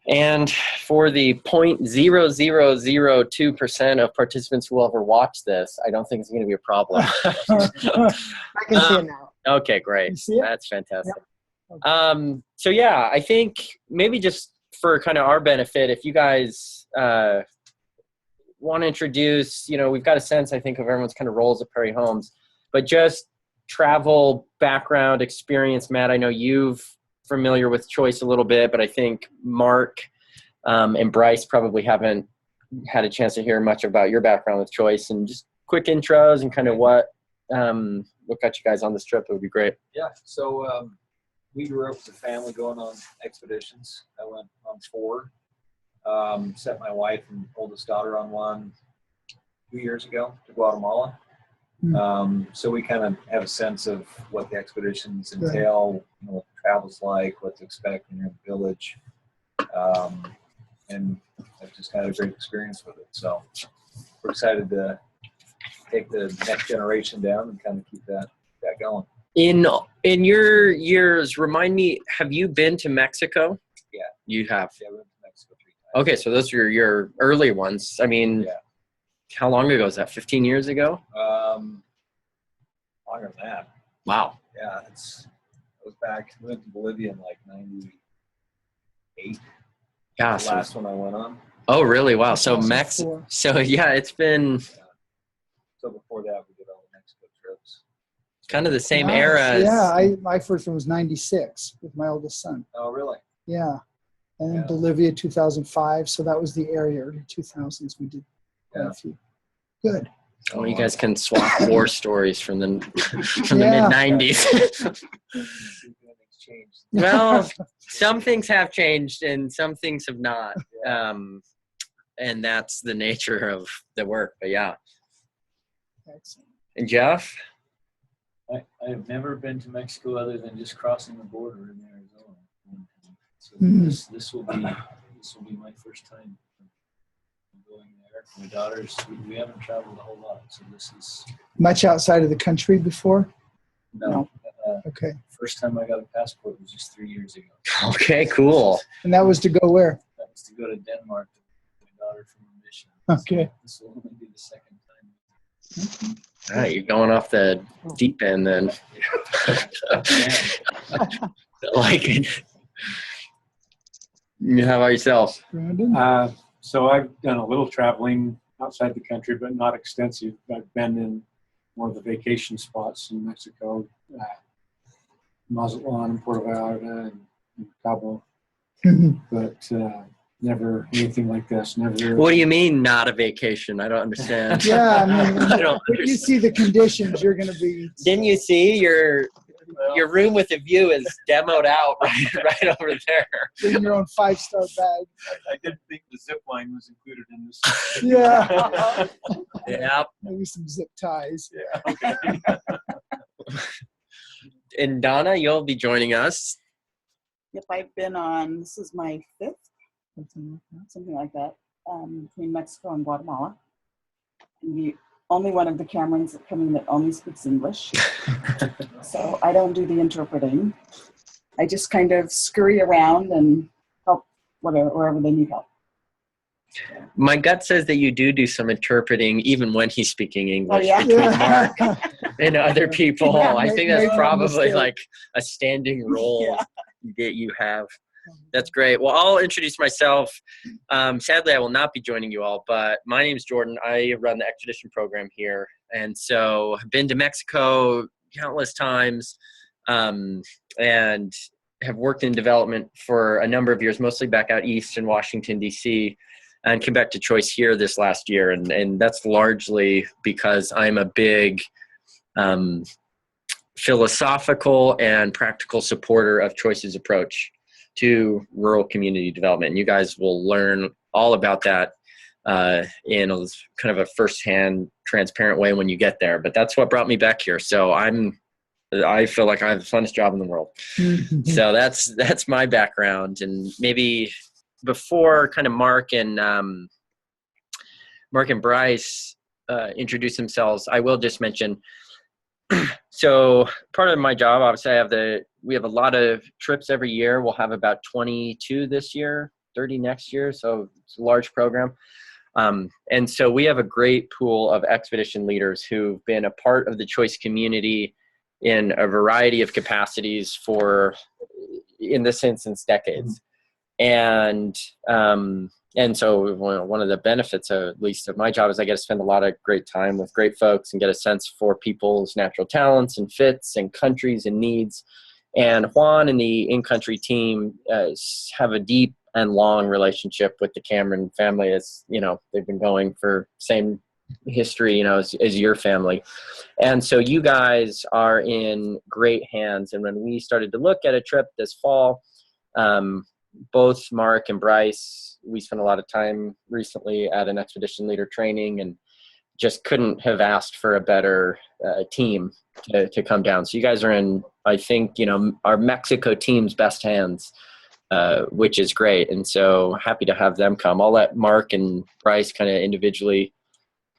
And for the 0.0002% of participants who will ever watch this, I don't think it's going to be a problem. I can see it now. Okay, great. You see it? That's fantastic. Yep. Okay. So yeah, I think maybe just for kind of our benefit, if you guys want to introduce, we've got a sense, I think, of everyone's kind of roles at Prairie Homes, but just travel background experience. Matt, I know you've familiar with Choice a little bit, but I think Mark and Bryce probably haven't had a chance to hear much about your background with Choice, and just quick intros and kind of what got you guys on this trip. It would be great. Yeah. So we grew up as a family going on expeditions. I went on 4. Set my wife and oldest daughter on one 2 years ago to Guatemala. So we kind of have a sense of what the expeditions entail, what the travel's like, what to expect when you're in the village. And I've just had a great experience with it. So we're excited to take the next generation down and kind of keep that going. In your years, remind me, have you been to Mexico? Yeah. You have? Yeah, we went to Mexico 3 times. Okay, so those are your early ones. I mean, yeah. How long ago is that? 15 years ago? Longer than that. Wow. Yeah, I was back. We went to Bolivia in like 98. Yeah. The last one I went on. Oh, really? Wow. So 2004. So yeah, it's been. Yeah. So before that, we did all the Mexico trips. Kind of the same Nice. era. As, Yeah, my first one was 96 with my oldest son. Oh, really? Yeah. And then Yeah. Bolivia 2005. So that was the area, early 2000s. We did quite a few. Good. Oh, you guys can swap war stories from the Yeah. mid-90s. Well, some things have changed and some things have not. And that's the nature of the work. But yeah. Excellent. And Jeff? I have never been to Mexico other than just crossing the border in Arizona. So this will be my first time going there. My daughters, we haven't traveled a whole lot, so this is Much outside of the country before? no. Okay. First time I got a passport was just 3 years ago. Okay, cool. And that was to go where? That was to go to Denmark to my daughter from a mission. Okay. So this will only be the second time. All right, you're going off the deep end then. Like it. How about yourself? Brandon? So I've done a little traveling outside the country, but not extensive. I've been in more of the vacation spots in Mexico, Mazatlan and Puerto Vallarta and Cabo, but never anything like this. Never. What do you mean, not a vacation? I don't understand. Yeah, I mean, I don't if you understand. see the conditions, you're going to be. Didn't you see your room with a view is demoed out right over there? Bring your own 5-star bag. I didn't think the zip line was included in this. Yeah. Yeah. Maybe some zip ties. Yeah, okay. And Donna, you'll be joining us. Yep, I've been on, this is my 5th, something like that, between Mexico and Guatemala. I'm the only one of the Camerons that come in that only speaks English. So I don't do the interpreting. I just kind of scurry around and help wherever they need help. My gut says that you do some interpreting even when he's speaking English yeah. between Yeah. Mark and other people. Yeah, I think make that's no probably mistake. like a standing role Yeah. that you have. That's great. Well, I'll introduce myself. Sadly, I will not be joining you all, but my name is Jordan. I run the expedition program here. And so I've been to Mexico countless times and have worked in development for a number of years, mostly back out east in Washington, D.C., and came back to Choice here this last year. And that's largely because I'm a big philosophical and practical supporter of Choice's approach to rural community development. And you guys will learn all about that in a kind of a firsthand, transparent way when you get there. But that's what brought me back here. So I feel like I have the funnest job in the world. So that's my background. And maybe before kind of Mark and Bryce introduce themselves, I will just mention, so part of my job, obviously, we have a lot of trips every year. We'll have about 22 this year 30 next year. So it's a large program. And so we have a great pool of expedition leaders who've been a part of the choice community in a variety of capacities for, in this instance, decades. And so one of the benefits, at least of my job, is I get to spend a lot of great time with great folks and get a sense for people's natural talents and fits and countries and needs. And Juan and the in-country team have a deep and long relationship with the Cameron family. As you know, they've been going for same history, as your family. And so you guys are in great hands. And when we started to look at a trip this fall, both Mark and Bryce, we spent a lot of time recently at an expedition leader training and just couldn't have asked for a better team to come down. So you guys are in, I think, our Mexico team's best hands, which is great. And so happy to have them come. I'll let Mark and Bryce kind of individually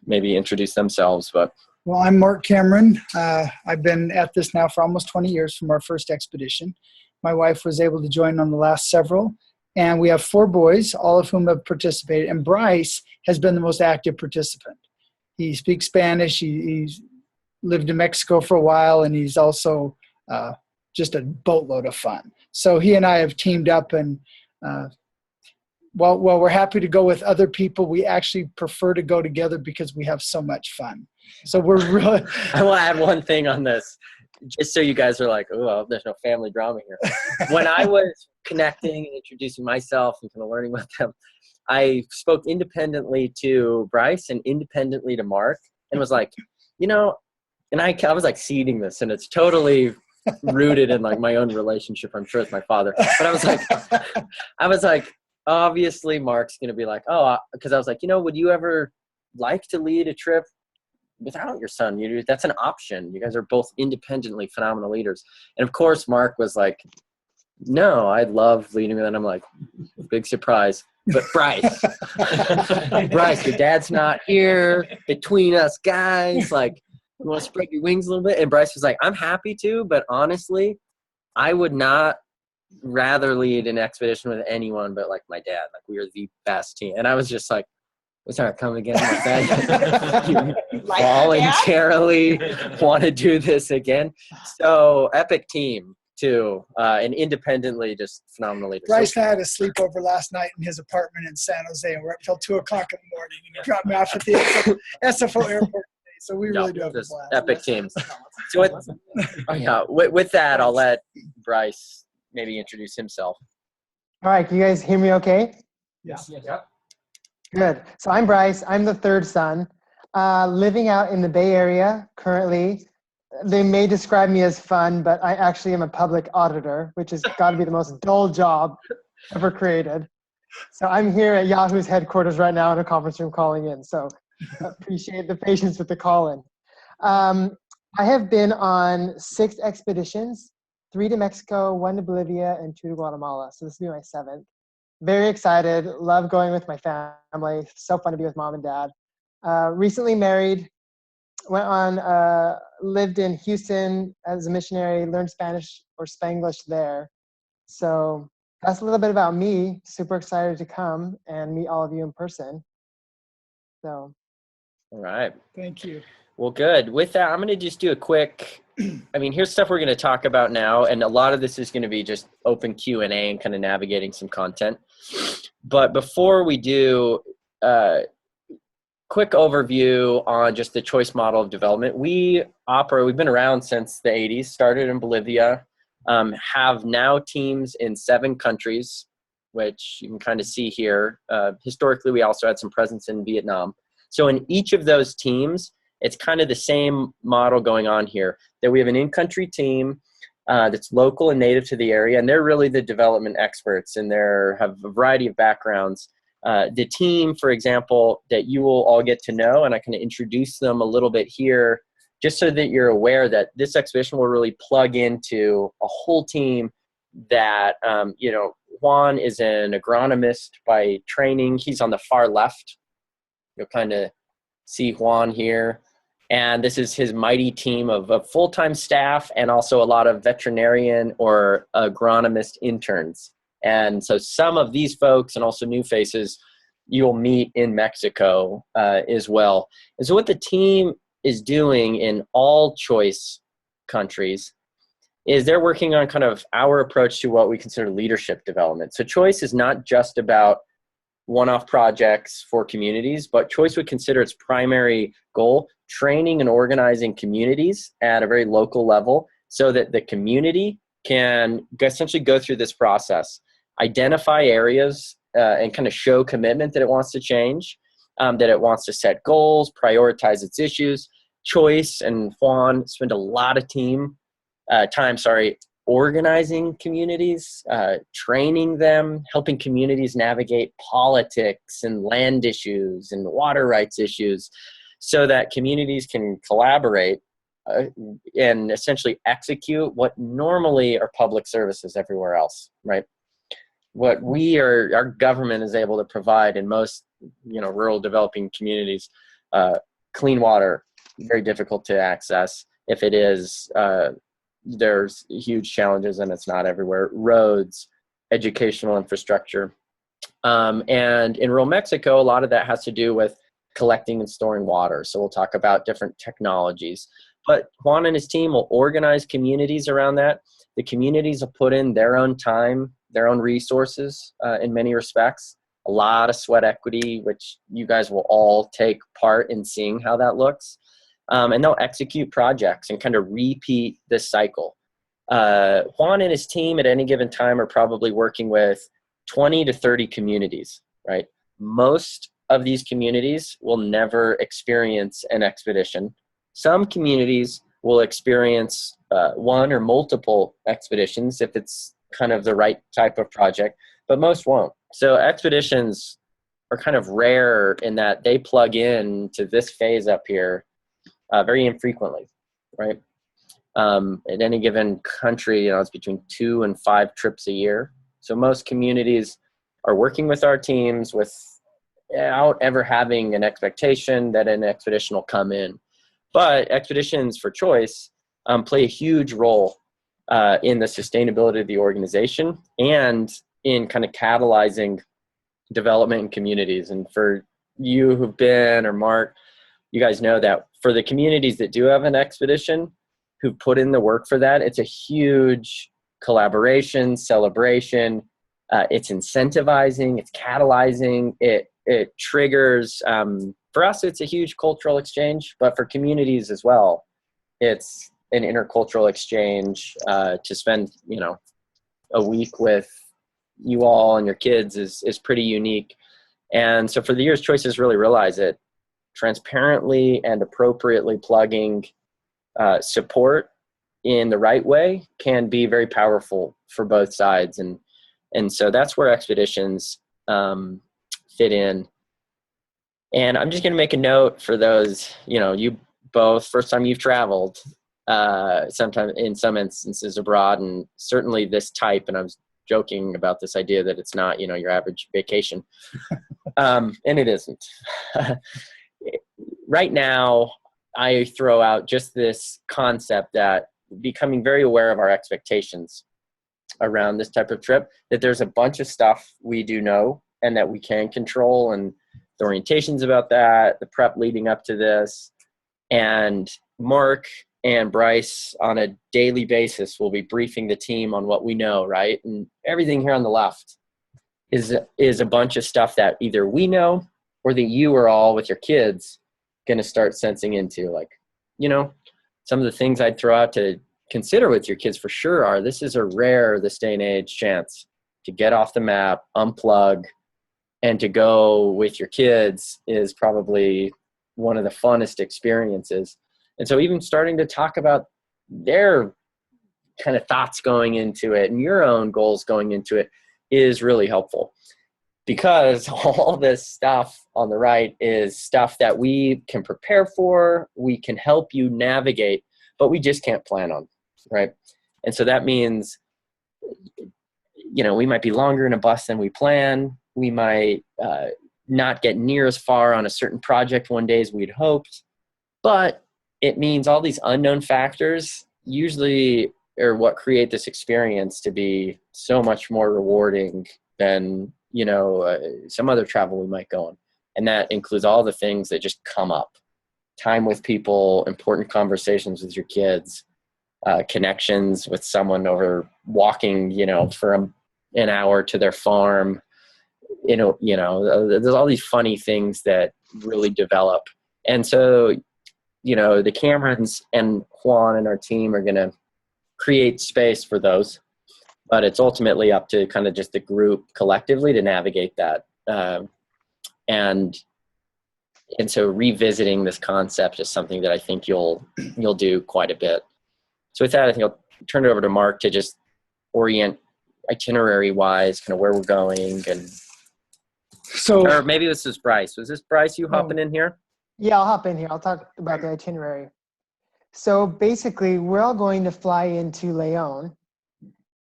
maybe introduce themselves. But Well, I'm Mark Cameron. I've been at this now for almost 20 years from our first expedition. My wife was able to join on the last several. And we have 4 boys, all of whom have participated. And Bryce has been the most active participant. He speaks Spanish. He's lived in Mexico for a while, and he's also just a boatload of fun. So he and I have teamed up, and while we're happy to go with other people, we actually prefer to go together because we have so much fun. So we're really... I will add one thing on this, just so you guys are like, oh, well, there's no family drama here. When I was connecting and introducing myself and kind of learning about them, I spoke independently to Bryce and independently to Mark and was like, and I was like seeding this, and it's totally rooted in like my own relationship, I'm sure, with my father. But I was like, obviously Mark's going to be like, because I was like, would you ever like to lead a trip without your son? That's an option. You guys are both independently phenomenal leaders. And of course, Mark was like, no, I love leading. And I'm like, big surprise. But Bryce, your dad's not here. Between us guys, like, you want to spread your wings a little bit? And Bryce was like, I'm happy to, but honestly, I would not rather lead an expedition with anyone but like my dad. Like, we are the best team. And I was just like, sorry, come again like that. You voluntarily want to do this again. So epic team too, and independently just phenomenal leaders. Bryce and I had a sleepover last night in his apartment in San Jose, and we're up till 2:00 in the morning, and he dropped me off at the SFO airport today. So we really do have a blast. Epic teams. So with that, I'll let Bryce maybe introduce himself. All right, can you guys hear me okay? Yes. Yeah. Good. So I'm Bryce. I'm the 3rd son, living out in the Bay Area currently. They may describe me as fun, but I actually am a public auditor, which has got to be the most dull job ever created. So I'm here at Yahoo's headquarters right now in a conference room calling in. So appreciate the patience with the call in. I have been on 6 expeditions, 3 to Mexico, 1 to Bolivia, and 2 to Guatemala. So this will be my 7th. Very excited. Love going with my family. So fun to be with mom and dad. Recently married. Lived in Houston as a missionary, learned Spanish or Spanglish there. So that's a little bit about me. Super excited to come and meet all of you in person. So. All right. Thank you. Well, good. With that, I'm going to just do a quick, here's stuff we're going to talk about now. And a lot of this is going to be just open Q&A and kind of navigating some content. But before we do, quick overview on just the choice model of development. We've been around since the 80s, started in Bolivia, have now teams in 7 countries, which you can kind of see here. Historically, we also had some presence in Vietnam. So in each of those teams, it's kind of the same model going on here, that we have an in-country team that's local and native to the area, and they're really the development experts, and they have a variety of backgrounds. The team, for example, that you will all get to know, and I can introduce them a little bit here, just so that you're aware that this expedition will really plug into a whole team that, Juan is an agronomist by training. He's on the far left. You'll kind of see Juan here. And this is his mighty team of full-time staff and also a lot of veterinarian or agronomist interns. And so some of these folks and also new faces you'll meet in Mexico as well. And so what the team is doing in all choice countries is they're working on kind of our approach to what we consider leadership development. So choice is not just about one-off projects for communities, but choice would consider its primary goal training and organizing communities at a very local level so that the community can essentially go through this process, identify areas and kind of show commitment that it wants to change, that it wants to set goals, prioritize its issues. Choice and Juan spend a lot of time organizing communities, training them, helping communities navigate politics and land issues and water rights issues so that communities can collaborate and essentially execute what normally are public services everywhere else, right? What our government is able to provide in most, rural developing communities, clean water, very difficult to access. If it is, there's huge challenges and it's not everywhere. Roads, educational infrastructure. And in rural Mexico, a lot of that has to do with collecting and storing water. So we'll talk about different technologies. But Juan and his team will organize communities around that. The communities will put in their own time, their own resources in many respects. A lot of sweat equity, which you guys will all take part in seeing how that looks. And they'll execute projects and kind of repeat this cycle. Juan and his team at any given time are probably working with 20 to 30 communities, right? Most of these communities will never experience an expedition. Some communities will experience one or multiple expeditions if it's kind of the right type of project, but most won't. So expeditions are kind of rare in that they plug in to this phase up here very infrequently, right? In any given country, it's between 2 and 5 trips a year. So most communities are working with our teams without ever having an expectation that an expedition will come in. But expeditions for choice play a huge role in the sustainability of the organization and in kind of catalyzing development in communities. And for you who've been, or Mark, you guys know that for the communities that do have an expedition, who put in the work for that, it's a huge collaboration, celebration. It's incentivizing, it's catalyzing, it triggers. For us, it's a huge cultural exchange, but for communities as well, it's an intercultural exchange. To spend, a week with you all and your kids is pretty unique. And so for the year's choices, really realize it. Transparently and appropriately plugging support in the right way can be very powerful for both sides. And so that's where expeditions fit in. And I'm just going to make a note for those, you both, first time you've traveled, sometimes in some instances abroad, and certainly this type, and I was joking about this idea that it's not, your average vacation. And it isn't. Right now, I throw out just this concept that becoming very aware of our expectations around this type of trip, that there's a bunch of stuff we do know and that we can control, and the orientations about that, the prep leading up to this. And Mark and Bryce on a daily basis will be briefing the team on what we know, right? And everything here on the left is a bunch of stuff that either we know or that you are all with your kids going to start sensing into. Like, some of the things I'd throw out to consider with your kids for sure are, this is a rare, this day and age, chance to get off the map, unplug, and to go with your kids is probably one of the funnest experiences. And so even starting to talk about their kind of thoughts going into it and your own goals going into it is really helpful, because all this stuff on the right is stuff that we can prepare for, we can help you navigate, but we just can't plan on, right? And so that means, we might be longer in a bus than we plan. We might not get near as far on a certain project one day as we'd hoped, but it means all these unknown factors usually or what create this experience to be so much more rewarding than, some other travel we might go on. And that includes all the things that just come up: time with people, important conversations with your kids, connections with someone over walking, for an hour to their farm. There's all these funny things that really develop. And so, the Camerons and Juan and our team are going to create space for those, but it's ultimately up to kind of just the group collectively to navigate that. And so revisiting this concept is something that I think you'll do quite a bit. So with that, I think I'll turn it over to Mark to just orient itinerary wise, kind of where we're going. And or maybe this is Bryce. Was this Bryce you hopping in here? Yeah, I'll hop in here. I'll talk about the itinerary. So basically, we're all going to fly into Leon.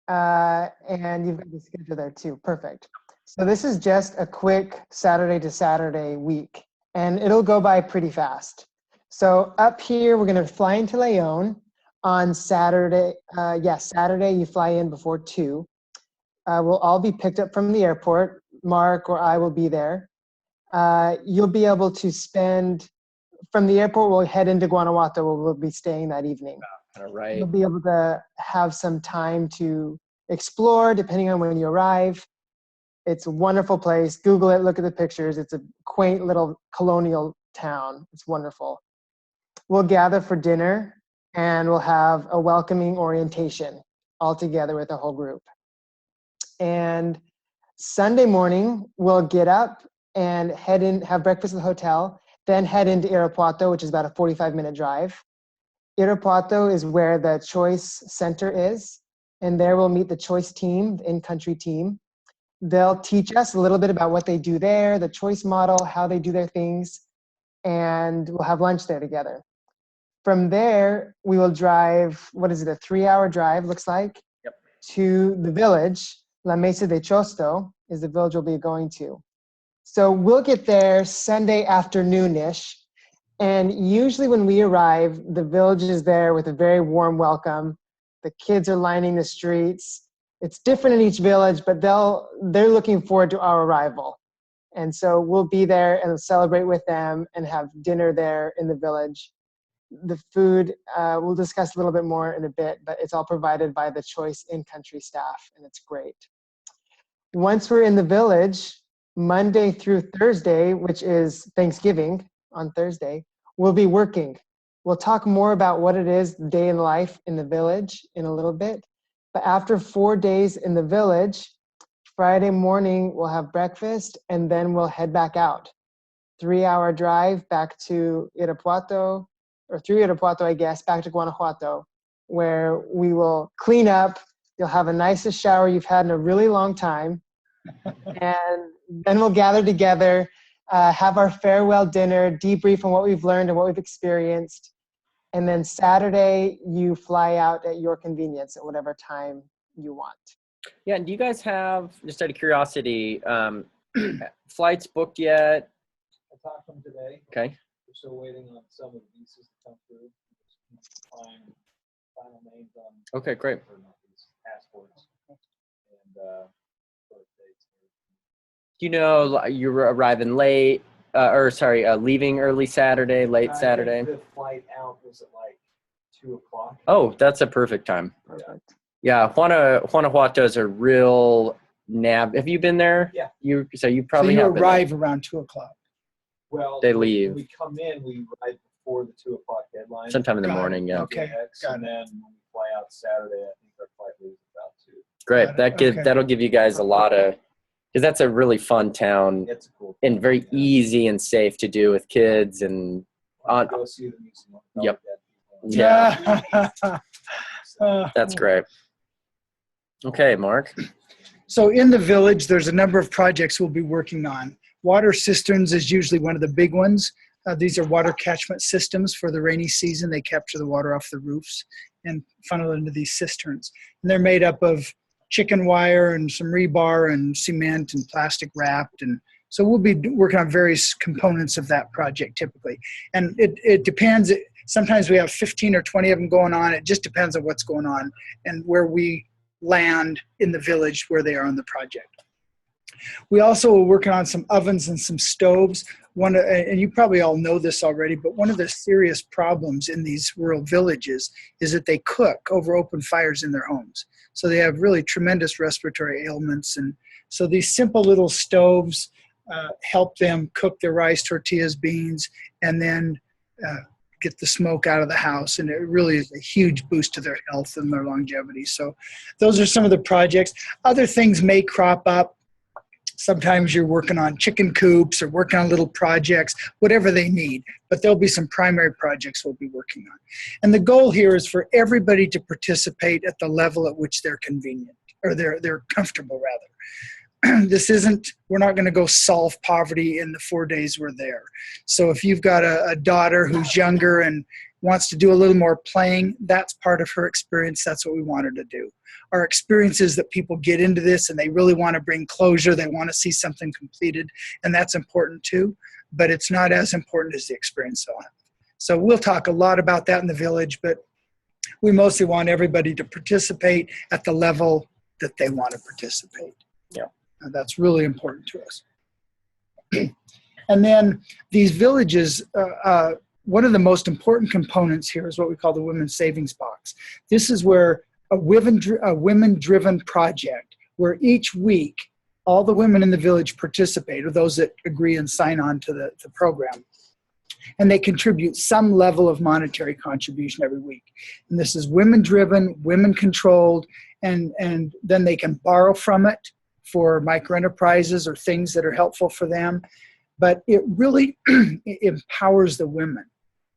And you've got the schedule there too. Perfect. So this is just a quick Saturday to Saturday week, and it'll go by pretty fast. So up here, we're going to fly into Leon on Saturday. Saturday, you fly in before 2. We'll all be picked up from the airport. Mark or I will be there. You'll be able to spend, from the airport, we'll head into Guanajuato where we'll be staying that evening. All right. You'll be able to have some time to explore depending on when you arrive. It's a wonderful place. Google it, look at the pictures. It's a quaint little colonial town. It's wonderful. We'll gather for dinner and we'll have a welcoming orientation all together with the whole group. And Sunday morning, we'll get up and head in, have breakfast at the hotel, then head into Irapuato, which is about a 45-minute drive. Irapuato is where the Choice Center is, and there we'll meet the Choice team, the in-country team. They'll teach us a little bit about what they do there, the Choice model, how they do their things, and we'll have lunch there together. From there, we will drive, a 3-hour drive, looks like, to the village. La Mesa de Chosto is the village we'll be going to. So we'll get there Sunday afternoon-ish, and usually when we arrive, the village is there with a very warm welcome. The kids are lining the streets. It's different in each village, but they're looking forward to our arrival. And so we'll be there and celebrate with them and have dinner there in the village. The food, we'll discuss a little bit more in a bit, but it's all provided by the Choice in-country staff, and it's great. Once we're in the village, Monday through Thursday, which is Thanksgiving on Thursday, we'll be working. We'll talk more about what it is, day in life in the village in a little bit. But after 4 days in the village, Friday morning, we'll have breakfast, and then we'll head back out. 3-hour drive back to Irapuato, or through Irapuato, I guess, back to Guanajuato, where we will clean up. You'll have a nicest shower you've had in a really long time. And then we'll gather together, have our farewell dinner, debrief on what we've learned and what we've experienced. And then Saturday, you fly out at your convenience at whatever time you want. Yeah, and do you guys have, just out of curiosity, flights booked yet? I talked to them today. Okay. We're still waiting on some of the visas to come through. Just final names on. Okay, great. Passports and birth dates. You're arriving late, leaving early Saturday, late Saturday? The flight out was at like 2:00. Oh, that's a perfect time. Perfect. Yeah, Guanajuato is a real Have you been there? Yeah. You probably so you have been arrive around 2:00. Well, They leave. When we come in, we arrive before the 2:00 deadline. there sometime in the Got it. morning. Yeah. Okay. Got And it. then when we fly out Saturday, I think our flight leaves about 2. Great. Got it. Okay. That'll give you guys a lot of, because that's a really fun town It's cool. and very easy and safe to do with kids and Go see the museum. Yep. Yeah. that's great. Okay, Mark. So in the village, there's a number of projects we'll be working on. Water cisterns is usually one of the big ones. These are water catchment systems for the rainy season. They capture the water off the roofs and funnel into these cisterns. And they're made up of chicken wire and some rebar and cement and plastic wrapped. And so we'll be working on various components of that project typically. And it depends. Sometimes we have 15 or 20 of them going on. It just depends on what's going on and where we land in the village where they are on the project. We also are working on some ovens and some stoves. And you probably all know this already, but one of the serious problems in these rural villages is that they cook over open fires in their homes. So they have really tremendous respiratory ailments. And so these simple little stoves help them cook their rice, tortillas, beans, and then get the smoke out of the house. And it really is a huge boost to their health and their longevity. So those are some of the projects. Other things may crop up. Sometimes you're working on chicken coops or working on little projects, whatever they need. But there'll be some primary projects we'll be working on. And the goal here is for everybody to participate at the level at which they're convenient, or they're comfortable, rather. We're not going to go solve poverty in the 4 days we're there. So if you've got a daughter who's younger and wants to do a little more playing, that's part of her experience. That's what we want her to do. Our experience is that people get into this and they really want to bring closure. They want to see something completed, and that's important too, but it's not as important as the experience they'll have. So we'll talk a lot about that in the village, but we mostly want everybody to participate at the level that they want to participate. Yeah. And that's really important to us. And then these villages, one of the most important components here is what we call the Women's Savings Box. This is where a women-driven project where each week all the women in the village participate, or those that agree and sign on to the program. And they contribute some level of monetary contribution every week. And this is women-driven, women-controlled, and then they can borrow from it for microenterprises or things that are helpful for them. But it really empowers the women.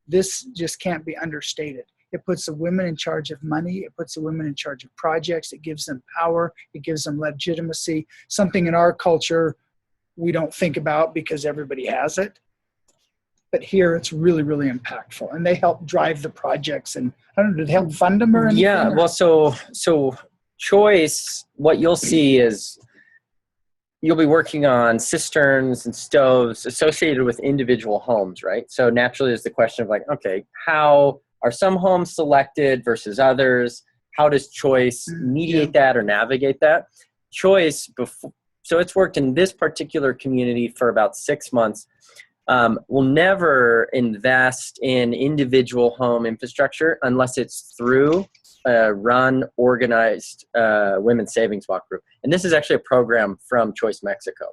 This just can't be understated. It puts the women in charge of money. It puts the women in charge of projects. It gives them power. It gives them legitimacy, something in our culture we don't think about because everybody has it. But here it's really, really impactful. And they help drive the projects. And I don't know, did they help fund them or anything? Yeah, well, so Choice, what you'll see is you'll be working on cisterns and stoves associated with individual homes, right? So naturally there's the question of like, okay, how are some homes selected versus others? How does Choice mediate that or navigate that? Choice, so it's worked in this particular community for about 6 months, will never invest in individual home infrastructure unless it's through a organized women's savings box group. And this is actually a program from Choice Mexico.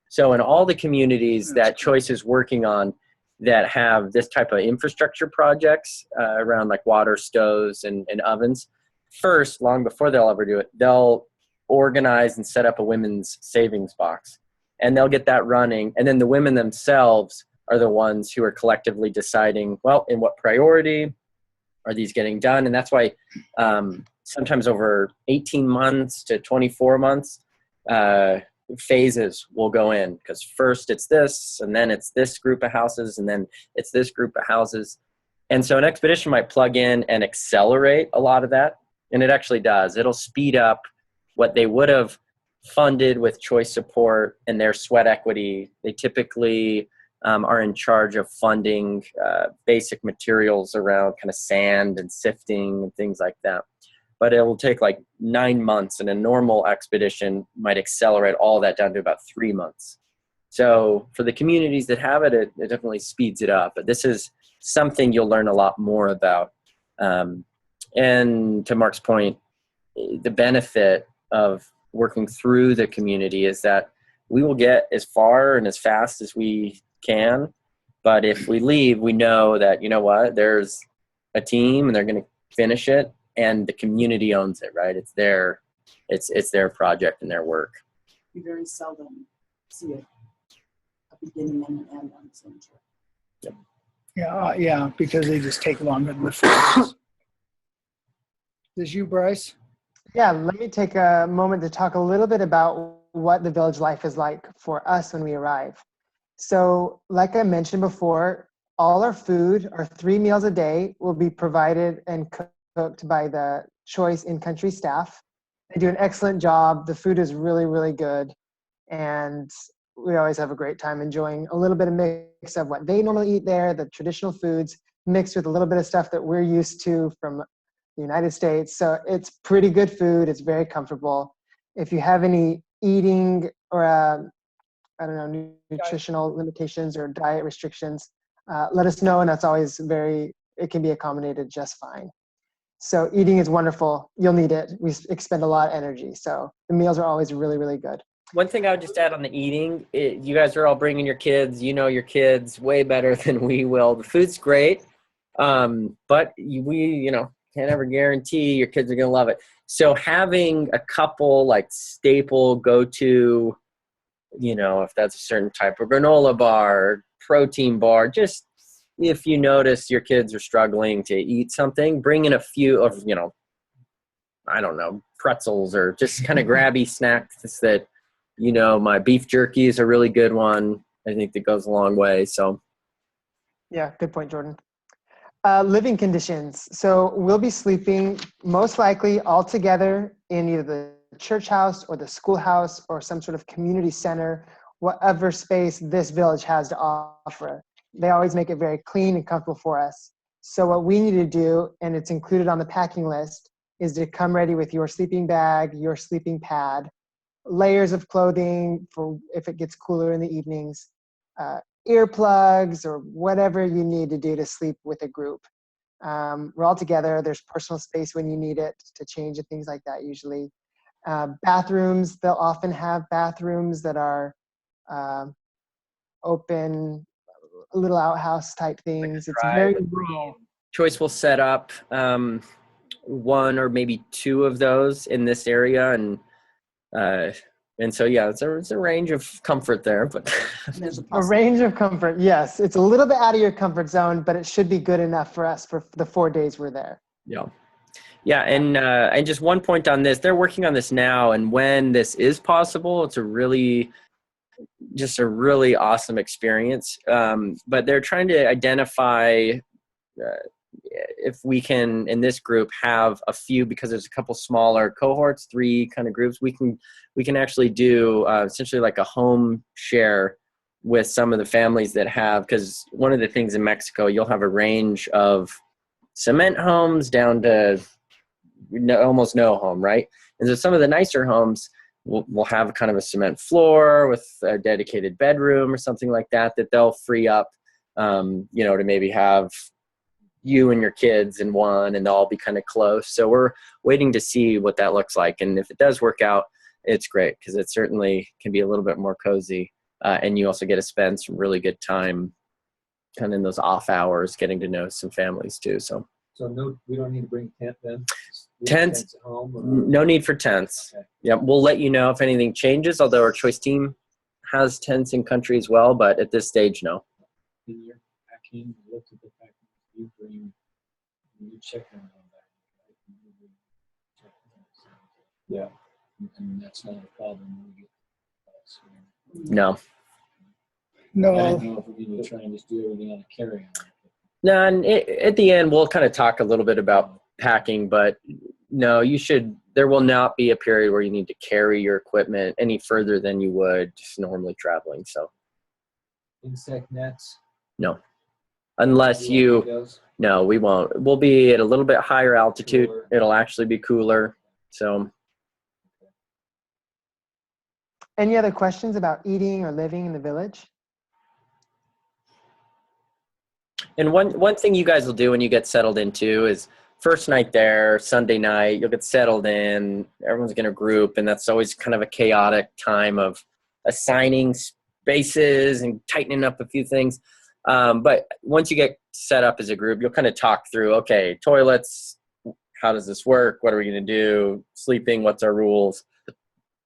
So in all the communities that Choice is working on that have this type of infrastructure projects around like water, stoves, and ovens, first, long before they'll ever do it, they'll organize and set up a women's savings box. And they'll get that running. And then the women themselves are the ones who are collectively deciding, well, in what priority are these getting done? And that's why sometimes over 18 months to 24 months, phases will go in, because first it's this, and then it's this group of houses, and then it's this group of houses. And so an expedition might plug in and accelerate a lot of that. And it actually does. It'll speed up what they would have funded with Choice support and their sweat equity. They typically are in charge of funding basic materials around kind of sand and sifting and things like that. But it will take like 9 months, and a normal expedition might accelerate all that down to about 3 months. So for the communities that have it, it definitely speeds it up. But this is something you'll learn a lot more about. And to Mark's point, the benefit of working through the community is that we will get as far and as fast as we can. But if we leave, we know that, you know what, there's a team and they're going to finish it, and the community owns it, right? It's their project and their work. You very seldom see a beginning and an end on the same trip. Yep. Yeah, because they just take longer than the first. Is you, Bryce? Yeah, let me take a moment to talk a little bit about what the village life is like for us when we arrive. So, like I mentioned before, all our food, our 3 meals a day, will be provided and cooked by the Choice in-country staff. They do an excellent job. The food is really, really good. And we always have a great time enjoying a little bit of mix of what they normally eat there, the traditional foods, mixed with a little bit of stuff that we're used to from the United States. So it's pretty good food. It's very comfortable. If you have any eating or I don't know, nutritional limitations or diet restrictions, let us know. And that's always it can be accommodated just fine. So eating is wonderful. You'll need it. We expend a lot of energy. So the meals are always really, really good. One thing I would just add on the eating, you guys are all bringing your kids. You know your kids way better than we will. The food's great, but we can't ever guarantee your kids are going to love it. So having a couple like staple go-to, if that's a certain type of granola bar, protein bar, just if you notice your kids are struggling to eat something, bring in a few of, I don't know, pretzels or just kind of grabby snacks that, my beef jerky is a really good one. I think that goes a long way. So. Yeah, good point, Jordan. Living conditions. So we'll be sleeping most likely all together in either the church house or the schoolhouse or some sort of community center, whatever space this village has to offer. They always make it very clean and comfortable for us. So what we need to do, and it's included on the packing list, is to come ready with your sleeping bag, your sleeping pad, layers of clothing for if it gets cooler in the evenings, earplugs or whatever you need to do to sleep with a group. We're all together. There's personal space when you need it to change and things like that usually. Bathrooms, they'll often have bathrooms that are open, little outhouse type things. It's very rural. Choice will set up one or maybe two of those in this area, and so yeah, it's a range of comfort there, but There's a range of comfort. Yes, it's a little bit out of your comfort zone, but it should be good enough for us for the 4 days we're there. Yeah, and just one point on this, they're working on this now, and when this is possible, it's a really awesome experience. But they're trying to identify if we can, in this group, have a few, because there's a couple smaller cohorts, 3 kind of groups, we can actually do essentially like a home share with some of the families that have, because one of the things in Mexico, you'll have a range of cement homes down to almost no home, right? And so some of the nicer homes will have kind of a cement floor with a dedicated bedroom or something like that they'll free up, to maybe have you and your kids in one, and they'll all be kind of close. So we're waiting to see what that looks like. And if it does work out, it's great, because it certainly can be a little bit more cozy. And you also get to spend some really good time kind of in those off hours getting to know some families too. So no, we don't need to bring a tent then? Tents at home? Or? No need for tents. Okay. Yeah, we'll let you know if anything changes, although our choice team has tents in country as well, but at this stage, no. In your packing, look at the packing. You bring, you check them on that. Right? Yeah. And that's not a problem. We get No. No. I don't know if we need to try and just do everything on a carry-on. No, and at the end, we'll kind of talk a little bit about packing, but no, there will not be a period where you need to carry your equipment any further than you would just normally traveling. So Insect nets? no, unless no, we won't. We'll be at a little bit higher altitude. Cooler. It'll actually be cooler. So. Any other questions about eating or living in the village? And one thing you guys will do when you get settled into is first night there, Sunday night, you'll get settled in, everyone's going to group, and that's always kind of a chaotic time of assigning spaces and tightening up a few things. But once you get set up as a group, you'll kind of talk through, okay, toilets, how does this work? What are we going to do? Sleeping, what's our rules?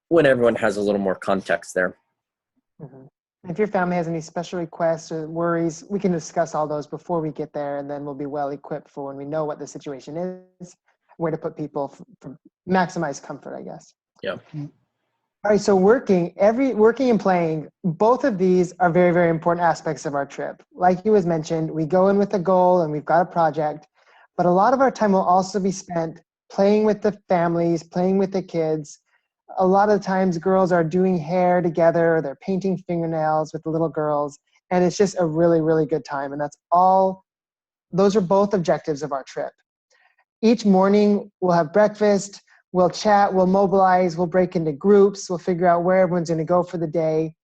When everyone has a little more context there. Mm-hmm. If your family has any special requests or worries, we can discuss all those before we get there, and then we'll be well equipped for when we know what the situation is, where to put people for maximize comfort, I guess. Yeah. All right, so working and playing, both of these are very, very important aspects of our trip. Like you was mentioned, we go in with a goal and we've got a project, but a lot of our time will also be spent playing with the families, playing with the kids. A lot of times girls are doing hair together, they're painting fingernails with the little girls, and it's just a really, really good time. And that's all those are both objectives of our trip. Each morning we'll have breakfast, we'll chat, we'll mobilize, we'll break into groups, we'll figure out where everyone's going to go for the day.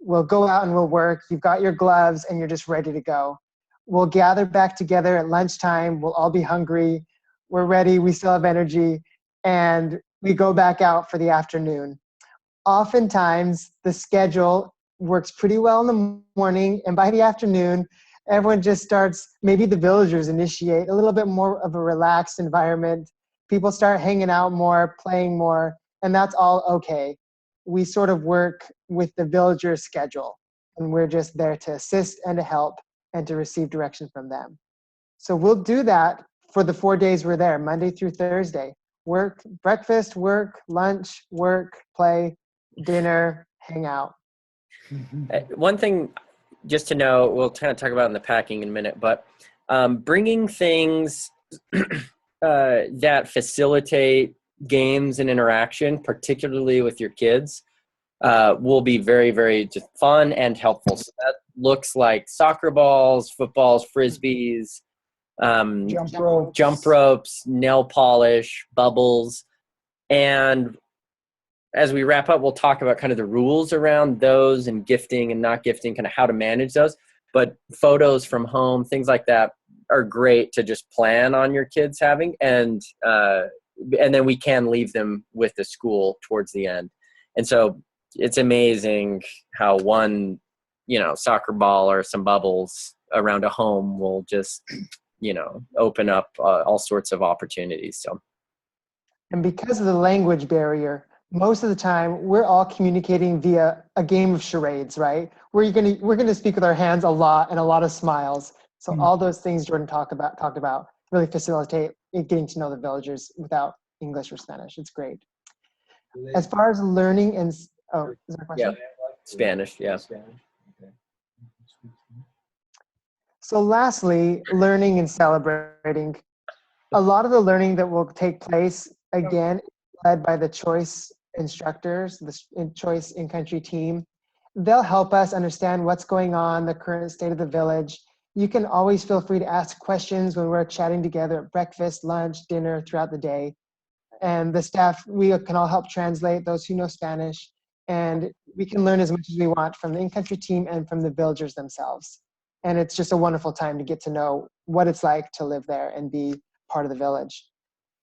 We'll go out and we'll work. You've got your gloves and you're just ready to go. We'll gather back together at lunchtime. We'll all be hungry. We're ready. We still have energy. And we go back out for the afternoon. Oftentimes, the schedule works pretty well in the morning. And by the afternoon, everyone just starts, maybe the villagers initiate a little bit more of a relaxed environment. People start hanging out more, playing more, and that's all okay. We sort of work with the villagers' schedule, and we're just there to assist and to help and to receive direction from them. So we'll do that for the 4 days we're there, Monday through Thursday. Work, breakfast, work, lunch, work, play, dinner, hang out. One thing just to know, we'll kind of talk about in the packing in a minute, but bringing things that facilitate games and interaction, particularly with your kids, will be very, very just fun and helpful. So that looks like soccer balls, footballs, frisbees, jump ropes, nail polish, bubbles. And as we wrap up, we'll talk about kind of the rules around those and gifting and not gifting, kind of how to manage those. But photos from home, things like that are great to just plan on your kids having. And then we can leave them with the school towards the end. And so it's amazing how one, soccer ball or some bubbles around a home will just, open up all sorts of opportunities. So, and because of the language barrier, most of the time we're all communicating via a game of charades, right? We're gonna speak with our hands a lot and a lot of smiles. So all those things Jordan talked about really facilitate getting to know the villagers without English or Spanish. It's great. As far as learning and is there a question? Yeah, Spanish. Yeah. Spanish. Okay. So lastly, learning and celebrating. A lot of the learning that will take place, again, led by the choice instructors, the choice in-country team. They'll help us understand what's going on, the current state of the village. You can always feel free to ask questions when we're chatting together at breakfast, lunch, dinner, throughout the day. And the staff, we can all help translate, those who know Spanish, and we can learn as much as we want from the in-country team and from the villagers themselves. And it's just a wonderful time to get to know what it's like to live there and be part of the village.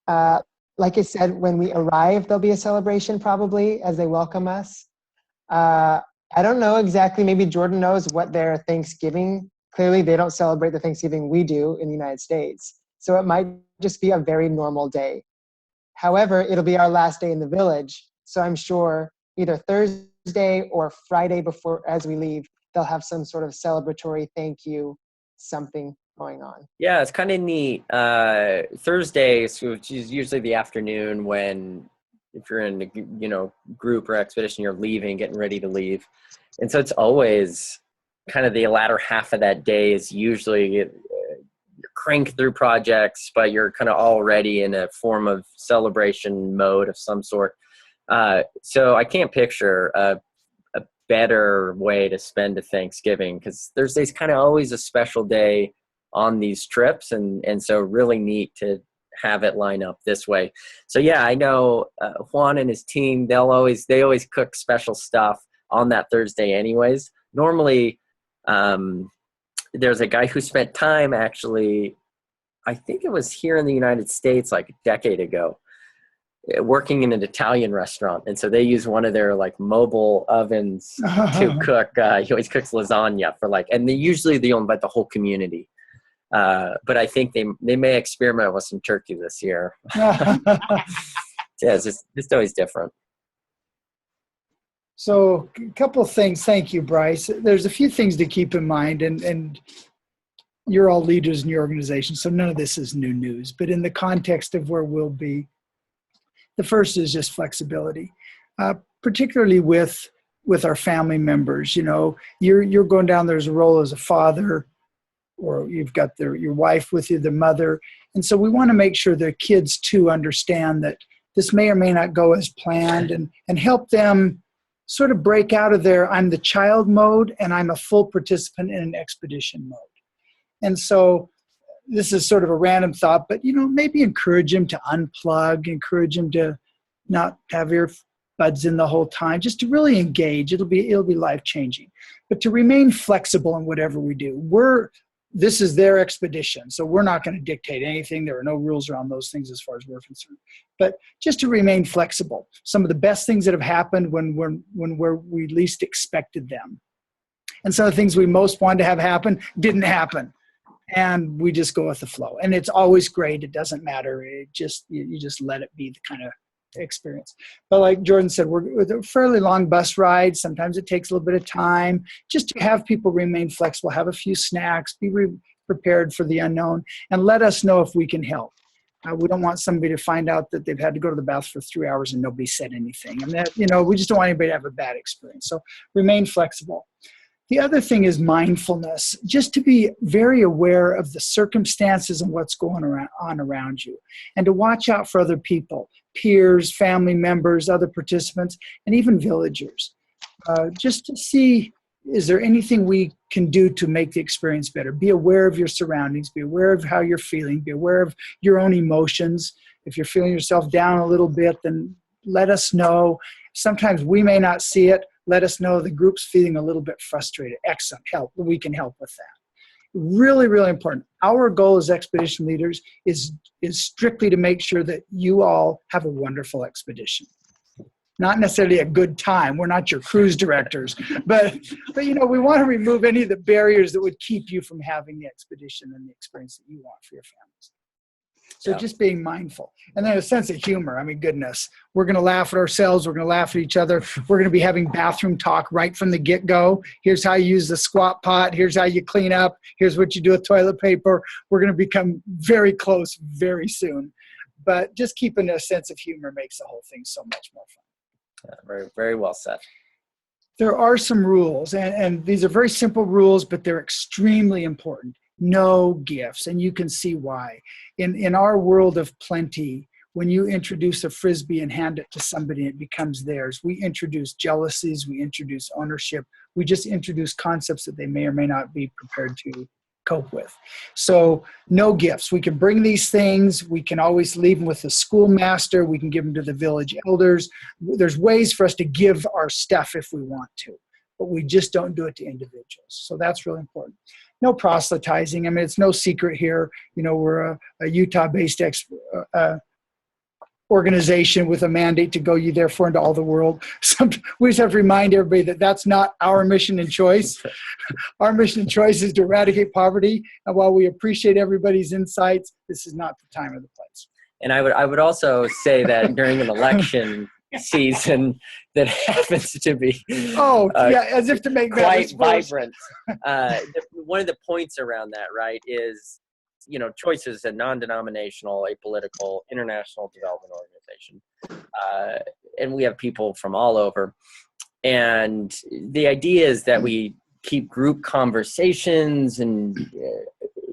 Like I said, when we arrive, there'll be a celebration probably as they welcome us. I don't know exactly, maybe Jordan knows what their Thanksgiving, clearly they don't celebrate the Thanksgiving we do in the United States. So it might just be a very normal day. However, it'll be our last day in the village. So I'm sure either Thursday or Friday before, as we leave, they'll have some sort of celebratory thank you, something going on. Yeah, it's kind of neat. Thursdays, which is usually the afternoon when, if you're in a group or expedition, you're leaving, getting ready to leave. And so it's always kind of the latter half of that day is usually you're crank through projects, but you're kind of already in a form of celebration mode of some sort. So I can't picture a better way to spend a Thanksgiving, because Thursday's kind of always a special day on these trips, and so really neat to have it line up this way. So yeah, I know Juan and his team, they always cook special stuff on that Thursday anyways. Normally there's a guy who spent time, actually, I think it was here in the United States like a decade ago, working in an Italian restaurant. And so they use one of their like mobile ovens to cook. He always cooks lasagna for and they usually own the whole community. But I think they may experiment with some turkey this year. Yeah, it's just always different. So a couple of things. Thank you, Bryce. There's a few things to keep in mind, and you're all leaders in your organization, so none of this is new news. But in the context of where we'll be, the first is just flexibility, particularly with our family members. You're going down there as a role as a father, or you've got your wife with you, the mother. And so we want to make sure the kids too understand that this may or may not go as planned, and help them sort of break out of their I'm the child mode and I'm a full participant in an expedition mode. And so this is sort of a random thought, but, maybe encourage them to unplug, encourage them to not have earbuds in the whole time, just to really engage. It'll be life-changing. But to remain flexible in whatever we do. This is their expedition, so we're not going to dictate anything. There are no rules around those things as far as we're concerned. But just to remain flexible. Some of the best things that have happened when we least expected them. And some of the things we most wanted to have happen didn't happen. And we just go with the flow. And it's always great. It doesn't matter. You just let it be the kind of experience. But like Jordan said, we're a fairly long bus ride. Sometimes it takes a little bit of time just to have people remain flexible, have a few snacks, be prepared for the unknown, and let us know if we can help. We don't want somebody to find out that they've had to go to the bathroom for 3 hours and nobody said anything. And that, we just don't want anybody to have a bad experience. So remain flexible. The other thing is mindfulness, just to be very aware of the circumstances and what's going on around you, and to watch out for other people, peers, family members, other participants, and even villagers. Just to see, is there anything we can do to make the experience better? Be aware of your surroundings, be aware of how you're feeling, be aware of your own emotions. If you're feeling yourself down a little bit, then let us know. Sometimes we may not see it. Let us know the group's feeling a little bit frustrated. Excellent. Help. We can help with that. Really, really important. Our goal as expedition leaders is strictly to make sure that you all have a wonderful expedition. Not necessarily a good time. We're not your cruise directors, but we want to remove any of the barriers that would keep you from having the expedition and the experience that you want for your families. So just being mindful. And then a sense of humor. I mean, goodness, we're going to laugh at ourselves. We're going to laugh at each other. We're going to be having bathroom talk right from the get-go. Here's how you use the squat pot. Here's how you clean up. Here's what you do with toilet paper. We're going to become very close very soon. But just keeping a sense of humor makes the whole thing so much more fun. Yeah, very, very well said. There are some rules, and these are very simple rules, but they're extremely important. No gifts, and you can see why. In our world of plenty, when you introduce a Frisbee and hand it to somebody, it becomes theirs. We introduce jealousies, we introduce ownership, we just introduce concepts that they may or may not be prepared to cope with. So no gifts. We can bring these things. We can always leave them with the schoolmaster. We can give them to the village elders. There's ways for us to give our stuff if we want to, but we just don't do it to individuals. So that's really important. No proselytizing. I mean, it's no secret here. We're a Utah-based organization with a mandate to go ye therefore into all the world. We just have to remind everybody that that's not our mission and choice. Our mission and choice is to eradicate poverty. And while we appreciate everybody's insights, this is not the time or the place. And I would also say that during an election season that happens to be as if to make quite vibrant. One of the points around that, right, is Choice is a non-denominational, apolitical, international development organization, and we have people from all over. And the idea is that we keep group conversations and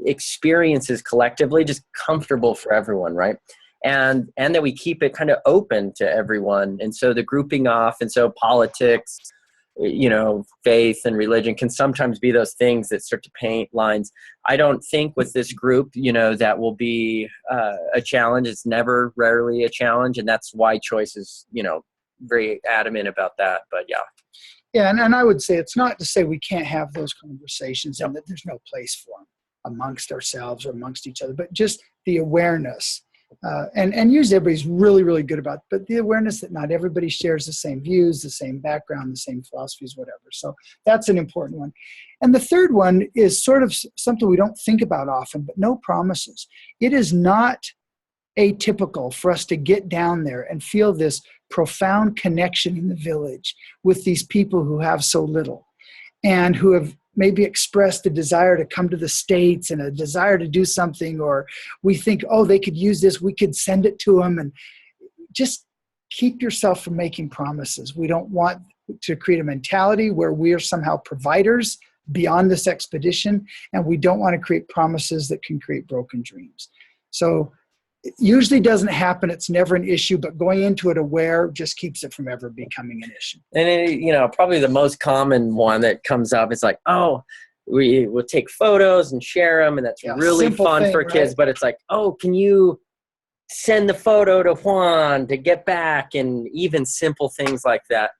experiences collectively just comfortable for everyone, right? And that we keep it kind of open to everyone. And so the grouping off, and so politics, faith and religion can sometimes be those things that start to paint lines. I don't think with this group, that will be a challenge. It's never, rarely a challenge. And that's why Choice is, very adamant about that. But yeah. Yeah, and I would say it's not to say we can't have those conversations and that there's no place for them amongst ourselves or amongst each other, but just the awareness. And usually everybody's really, really good about it, but the awareness that not everybody shares the same views, the same background, the same philosophies, whatever. So that's an important one. And the third one is sort of something we don't think about often, but no promises. It is not atypical for us to get down there and feel this profound connection in the village with these people who have so little and who have maybe expressed a desire to come to the States and a desire to do something, or we think, they could use this, we could send it to them. And just keep yourself from making promises. We don't want to create a mentality where we are somehow providers beyond this expedition, and we don't want to create promises that can create broken dreams. So it usually doesn't happen. It's never an issue, but going into it aware just keeps it from ever becoming an issue. And probably the most common one that comes up is like, we'll take photos and share them, and that's really simple fun thing, for kids. right? But it's like, oh, can you send the photo to Juan to get back, and even simple things like that.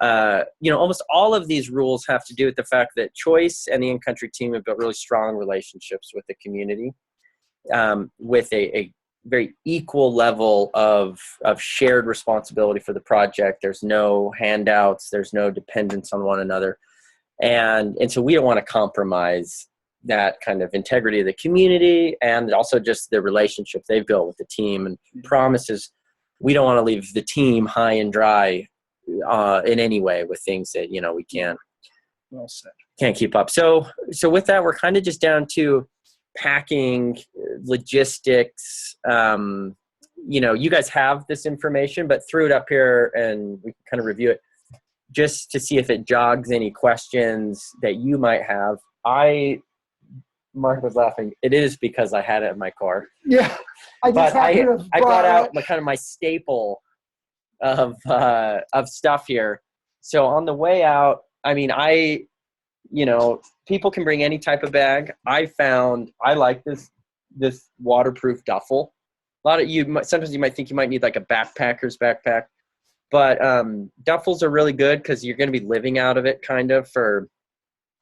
Almost all of these rules have to do with the fact that Choice and the in-country team have built really strong relationships with the community, with a very equal level of shared responsibility for the project. There's no handouts. There's no dependence on one another. And so we don't want to compromise that kind of integrity of the community, and also just the relationship they've built with the team, and promises we don't want to leave the team high and dry in any way with things that, we can't keep up. So with that, we're kind of just down to packing, logistics. You guys have this information, but threw it up here and we can kind of review it just to see if it jogs any questions that you might have. Mark was laughing. It is because I had it in my car. Yeah, I brought out my staple of stuff here. So on the way out, people can bring any type of bag. I like this waterproof duffel. Sometimes you might think you might need like a backpacker's backpack, but duffels are really good because you're going to be living out of it kind of for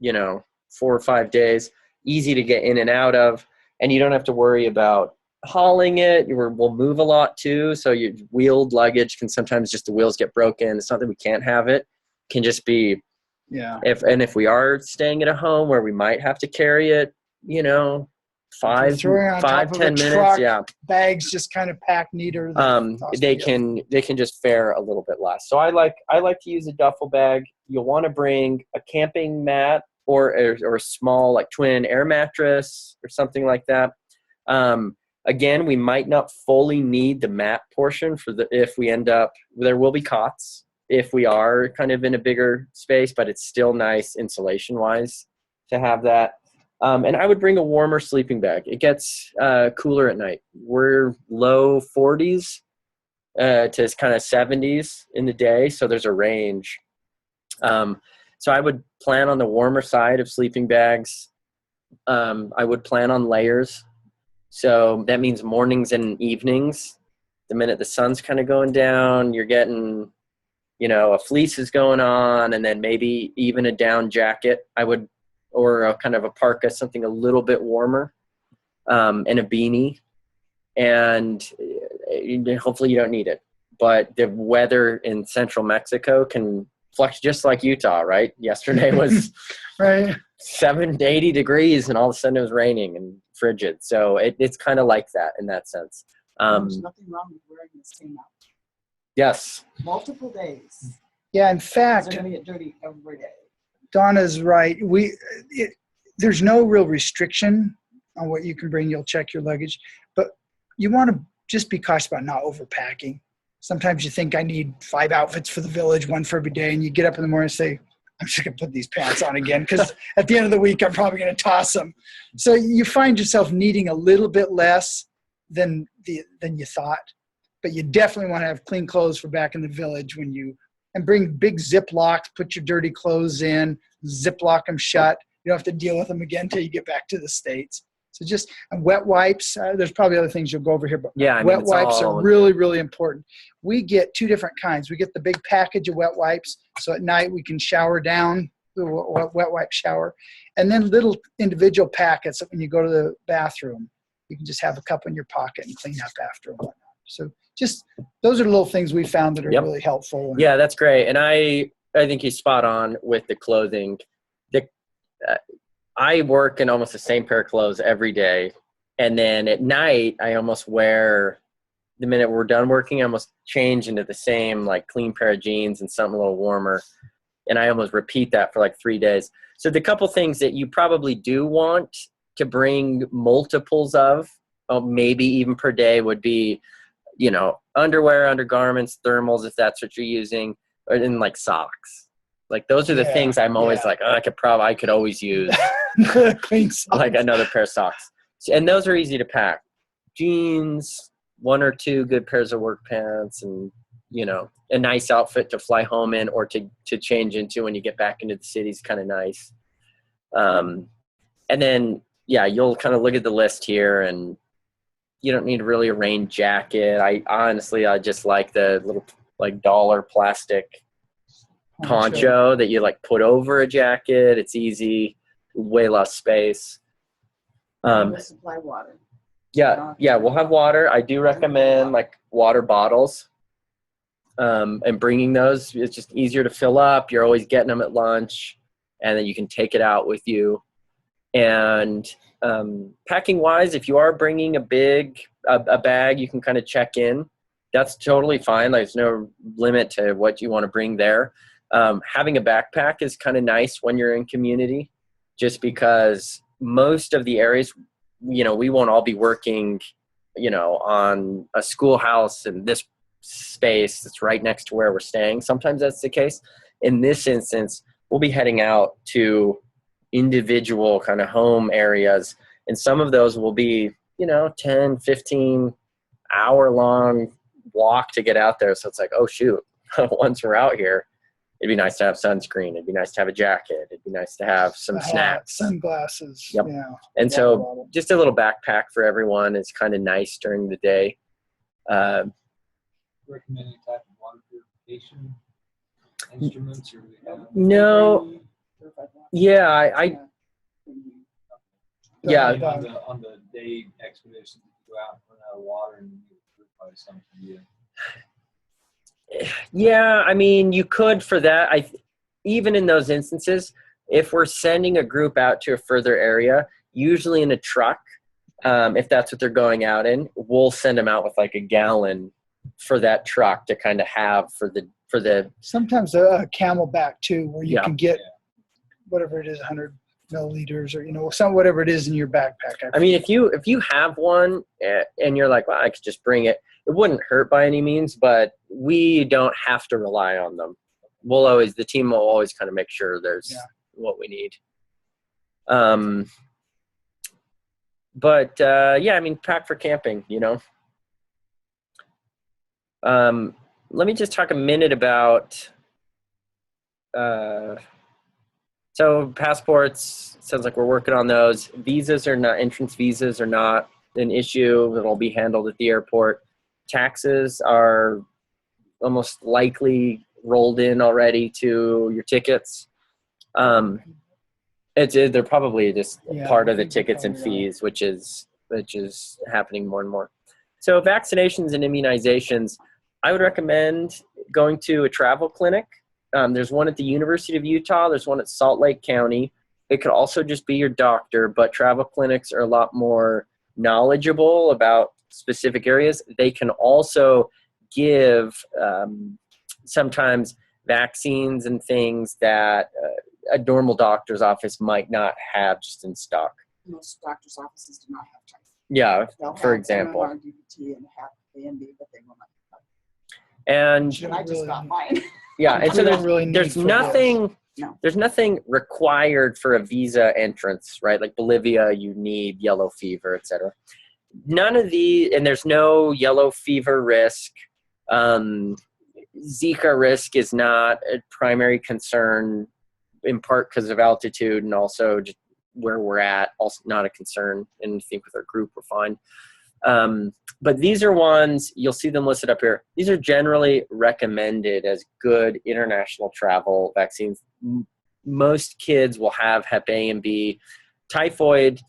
4 or 5 days. Easy to get in and out of, and you don't have to worry about hauling it. We'll move a lot too, so your wheeled luggage can sometimes just the wheels get broken. It's not that we can't have it. It can just be, if we are staying at a home where we might have to carry it, 5, 10 minutes. Truck, bags just kind of packed neater. They can just fare a little bit less. So I like to use a duffel bag. You'll want to bring a camping mat or a small like twin air mattress or something like that. Again, we might not fully need the mat portion if we end up, there will be cots if we are kind of in a bigger space, but it's still nice insulation wise to have that. And I would bring a warmer sleeping bag. It gets cooler at night. We're low 40s to kind of 70s in the day, so there's a range. So I would plan on the warmer side of sleeping bags. I would plan on layers. So that means mornings and evenings. The minute the sun's kind of going down, you're getting, a fleece is going on, and then maybe even a down jacket. Or a kind of a parka, something a little bit warmer, and a beanie. And hopefully you don't need it. But the weather in central Mexico can flux just like Utah, right? Yesterday was right 7 to 80 degrees, and all of a sudden it was raining and frigid. So it's kind of like that in that sense. There's nothing wrong with wearing the same outfit. Yes. Multiple days. Yeah, in fact, they're going to get dirty every day. Donna's right. There's no real restriction on what you can bring. You'll check your luggage, but you want to just be cautious about not overpacking. Sometimes you think I need 5 outfits for the village, 1 for every day, and you get up in the morning and say, I'm just going to put these pants on again because at the end of the week I'm probably going to toss them. So you find yourself needing a little bit less than you thought, but you definitely want to have clean clothes for back in the village and bring big Ziplocs, put your dirty clothes in, Ziploc them shut. You don't have to deal with them again until you get back to the States. So just wet wipes. There's probably other things you'll go over here, but wet wipes are really, really important. We get 2 different kinds. We get the big package of wet wipes, so at night we can shower down, the wet wipe shower, and then little individual packets that when you go to the bathroom, you can just have a couple in your pocket and clean up after and whatnot. So just those are the little things we found that are really helpful. Yeah, that's great. And I think he's spot on with the clothing. I work in almost the same pair of clothes every day. And then at night, I almost wear, the minute we're done working, I almost change into the same like clean pair of jeans and something a little warmer. And I almost repeat that for like 3 days. So the couple things that you probably do want to bring multiples of, maybe even per day, would be, underwear, undergarments, thermals, if that's what you're using, or then like socks. Like those are the things I'm always like, I could always use like another pair of socks. And those are easy to pack. Jeans, 1 or 2 good pairs of work pants, and, a nice outfit to fly home in or to change into when you get back into the city is kind of nice. And then, yeah, you'll kind of look at the list here, and you don't need really a rain jacket. I just like the little like dollar plastic poncho that you like put over a jacket. It's easy, way less space. We'll supply water. Yeah, we'll have water. I do recommend like water bottles, and bringing those. It's just easier to fill up. You're always getting them at lunch, and then you can take it out with you. And packing wise, if you are bringing a bag, you can kind of check in. That's totally fine. There's no limit to what you want to bring there. Having a backpack is kind of nice when you're in community, just because most of the areas, we won't all be working, on a schoolhouse in this space that's right next to where we're staying. Sometimes that's the case. In this instance, we'll be heading out to individual kind of home areas, and some of those will be 10, 15 hour long walk to get out there. So it's like, oh shoot, once we're out here, it'd be nice to have sunscreen, it'd be nice to have a jacket, it'd be nice to have some snacks, sunglasses. Yep. And so just a little backpack for everyone is kind of nice during the day. Recommend any type of water purification instruments, or do we have? No. Yeah, I yeah. On the day expedition, you go out and run out of water and you purify something. Yeah, I mean, you could for that. Even in those instances, if we're sending a group out to a further area, usually in a truck, if that's what they're going out in, we'll send them out with like a gallon for that truck to kind of have for the. Sometimes a Camelback too, where you can get whatever it is, 100 milliliters, or whatever it is in your backpack. I mean, if you have one and you're like, well, I could just bring it. It wouldn't hurt by any means, but we don't have to rely on them. The team will always kind of make sure there's what we need. But I mean, pack for camping, let me just talk a minute about, so passports, sounds like we're working on those. Entrance visas are not an issue. It'll be handled at the airport. Taxes are almost likely rolled in already to your tickets. They're probably just part of the tickets and fees, which is happening more and more. So vaccinations and immunizations, I would recommend going to a travel clinic. There's one at the University of Utah. There's one at Salt Lake County. It could also just be your doctor, but travel clinics are a lot more knowledgeable about specific areas. They can also give sometimes vaccines and things that a normal doctor's office might not have just in stock. Most doctor's offices do not have time. Yeah, They'll for have example. MMR, DVT, and have A&B, but they will not have. And I just got mine. yeah, and so there's nothing. No. There's nothing required for a visa entrance, right? Like Bolivia, you need yellow fever, etc. None of the, and there's no yellow fever risk. Zika risk is not a primary concern, in part because of altitude and also just where we're at, also not a concern. And I think with our group, we're fine. But these are ones, you'll see them listed up here. These are generally recommended as good international travel vaccines. Most kids will have Hep A and B. Typhoid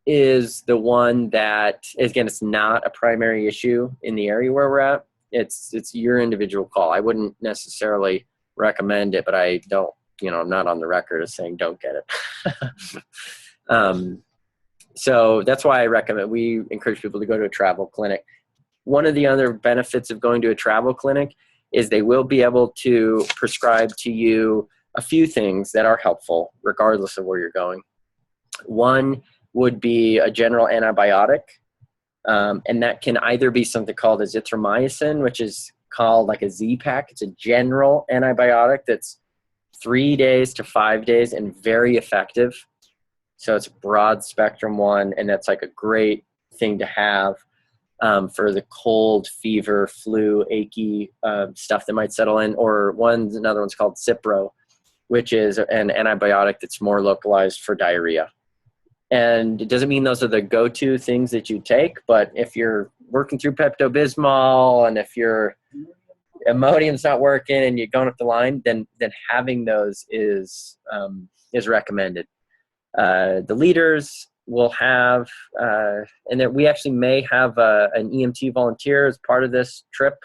is the one that, again, it's not a primary issue in the area where we're at. It's your individual call. I wouldn't necessarily recommend it, but I don't, I'm not on the record as saying don't get it. So that's why we encourage people to go to a travel clinic. One of the other benefits of going to a travel clinic is they will be able to prescribe to you a few things that are helpful regardless of where you're going. One would be a general antibiotic, and that can either be something called azithromycin, which is called like a Z-Pack. It's a general antibiotic that's 3 days to 5 days and very effective. So it's a broad spectrum one, and that's like a great thing to have for the cold, fever, flu, achy stuff that might settle in. Or another one's called Cipro. which is an antibiotic that's more localized for diarrhea. And it doesn't mean those are the go-to things that you take, but if you're working through Pepto-Bismol and if your Imodium's not working and you're going up the line, then having those is recommended. The leaders will have, and that we actually may have an EMT volunteer as part of this trip.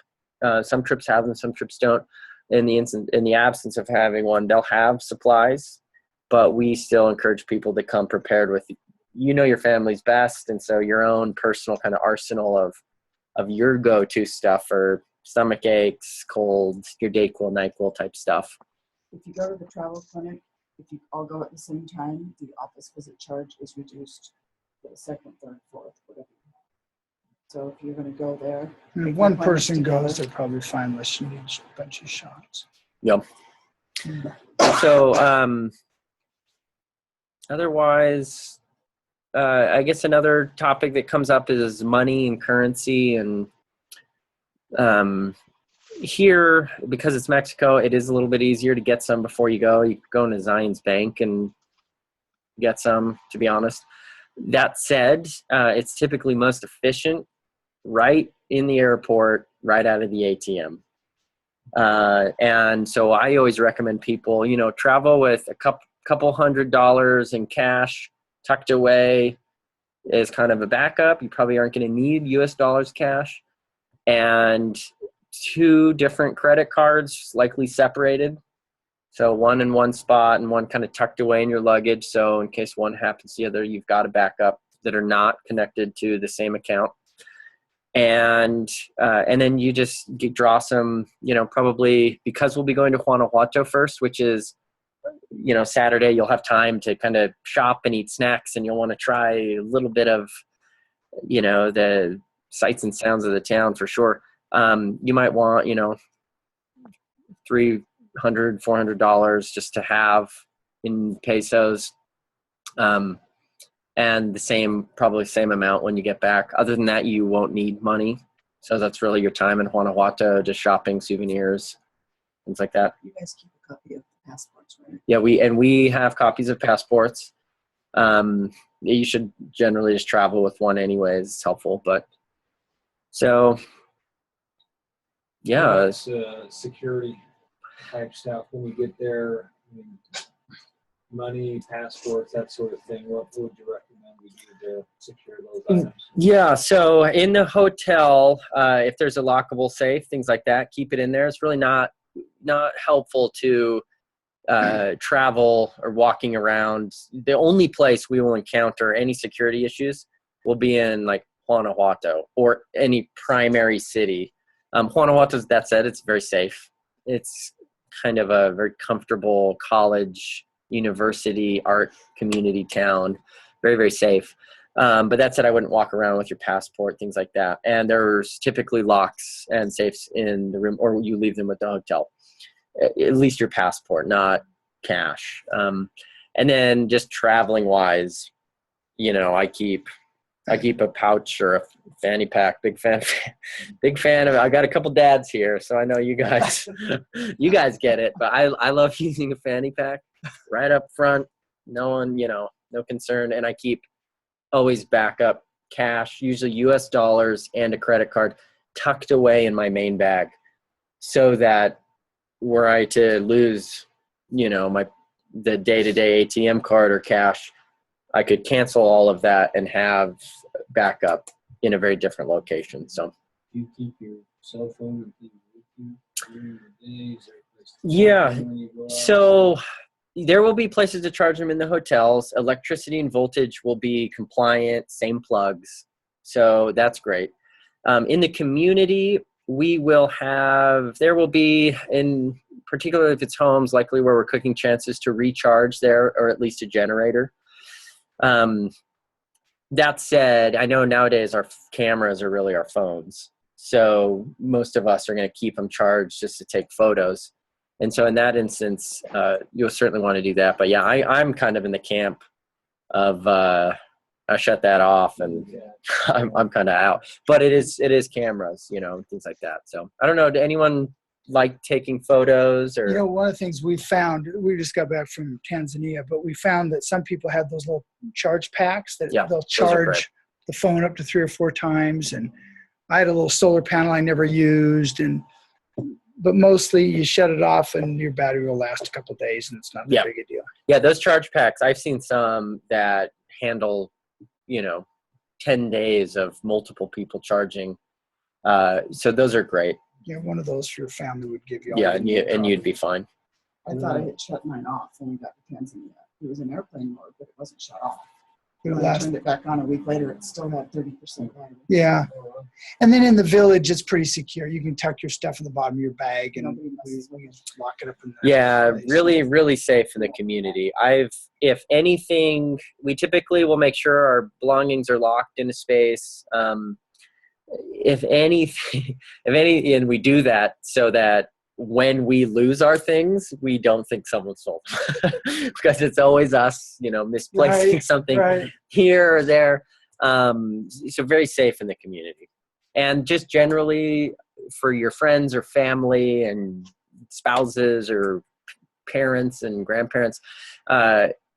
Some trips have them, some trips don't. In the absence of having one, they'll have supplies, but we still encourage people to come prepared with, your family's best, and so your own personal kind of arsenal of your go-to stuff for stomach aches, colds, your Dayquil, NyQuil type stuff. If you go to the travel clinic, if you all go at the same time, the office visit charge is reduced for the second, third, fourth, whatever. So if you're going to go there, If one person goes, they're probably fine unless you need a bunch of shots. Yep. So otherwise, I guess another topic that comes up is money and currency. And here, because it's Mexico, it is a little bit easier to get some before you go. You can go into Zion's Bank and get some, to be honest. That said, it's typically most efficient right in the airport, right out of the ATM. And so I always recommend people, travel with a couple $100 in cash tucked away as kind of a backup. You probably aren't going to need US dollars cash, and 2 different credit cards, likely separated. So one in one spot and one kind of tucked away in your luggage. So in case one happens to the other, you've got a backup that are not connected to the same account. And then you just draw some, probably, because we'll be going to Guanajuato first, which is, Saturday, you'll have time to kind of shop and eat snacks, and you'll want to try a little bit of, the sights and sounds of the town for sure. You might want, $300, $400 just to have in pesos. And probably same amount when you get back. Other than that, you won't need money. So that's really your time in Guanajuato, just shopping, souvenirs, things like that. You guys keep a copy of the passports, right? Yeah, we have copies of passports. You should generally just travel with one anyways. It's helpful, but so yeah. It's security type stuff when we get there. Money, passports, that sort of thing. What would you recommend we do to secure those items? Yeah, so in the hotel, if there's a lockable safe, things like that, keep it in there. It's really not helpful to travel or walking around. The only place we will encounter any security issues will be in like Guanajuato or any primary city. Guanajuato, that said, it's very safe. It's kind of a very comfortable college, university, art community town. Very, very safe. But that said, I wouldn't walk around with your passport, things like that. And there's typically locks and safes in the room, or you leave them with the hotel. At least your passport, not cash. And then just traveling wise, I keep a pouch or a fanny pack. Big fan of it. I got a couple dads here, so I know you guys get it. But I love using a fanny pack right up front. No one, no concern. And I keep always backup cash, usually US dollars and a credit card tucked away in my main bag, so that were I to lose, the day-to-day ATM card or cash, I could cancel all of that and have backup in a very different location. So Do you keep your cell phone and things with you during the days? yeah, When you go out? so there will be places to charge them in the hotels. Electricity and voltage will be compliant, same plugs. So that's great. In the community, there will be, in particular if it's homes, likely where we're cooking, chances to recharge there, or at least a generator. That said, I know nowadays our cameras are really our phones. So most of us are going to keep them charged just to take photos. And so in that instance, you'll certainly want to do that. But yeah, I'm kind of in the camp of I shut that off and I'm kind of out. But it is cameras, things like that. So I don't know. Do anyone like taking photos or? You know, one of the things we found, we just got back from Tanzania, but we found that some people had those little charge packs that Yeah, they'll those are great. charge the phone up to 3 or 4 times. And I had a little solar panel I never used, but mostly you shut it off and your battery will last a couple of days, and it's not that Yeah. big a deal. Yeah, those charge packs, I've seen some that handle, 10 days of multiple people charging. So those are great. You know, one of those for your family would give you all Yeah, you and need. you'd be fine. I thought I had shut mine off when we got to Tanzania. It was in airplane mode, but it wasn't shut off. It'll When I last. turned it back on a week later, it still had 30% battery. Yeah. And then in the village, it's pretty secure. You can tuck your stuff in the bottom of your bag and Nobody messes with it. lock it up in the Yeah, place. really, really safe in the community. If anything, we typically will make sure our belongings are locked in a space. If anything, and we do that so that when we lose our things, we don't think someone stole them because it's always us, misplacing Right, something right. here or there. So very safe in the community. And just generally for your friends or family and spouses or parents and grandparents,